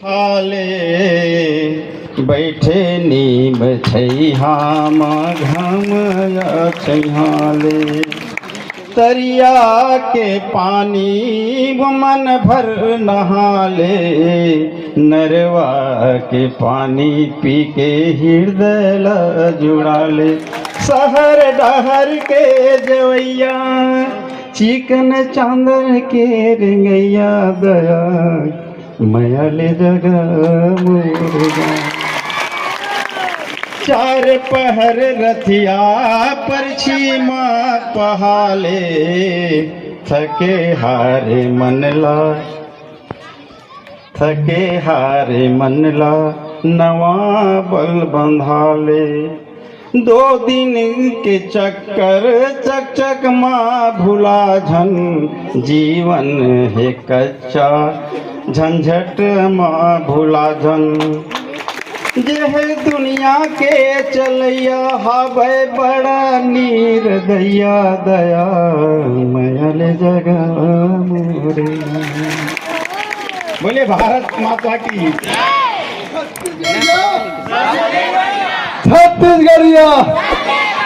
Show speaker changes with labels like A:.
A: हाले बैठे नीम छैहा घम छैहाले तरिया के पानी मन भर नहाले नरवा के पानी पी के हृदय ल जुड़ाले शहर डहर के जवैया चिकन चांदर के रेंगैया दया मयाले जगह मुर्गा चार पहर रथिया पर छीमा पहाले थके हारे मनला नवा बल बंधाले दो दिन के चक्कर चक चक माँ भुला झन जीवन है कच्चा झंझट माँ भुला झन जेह दुनिया के चलैया हावे बड़ा नीर दैया दया मयल जगह मोरे। बोले भारत माता की
B: छत्तीसगढ़िया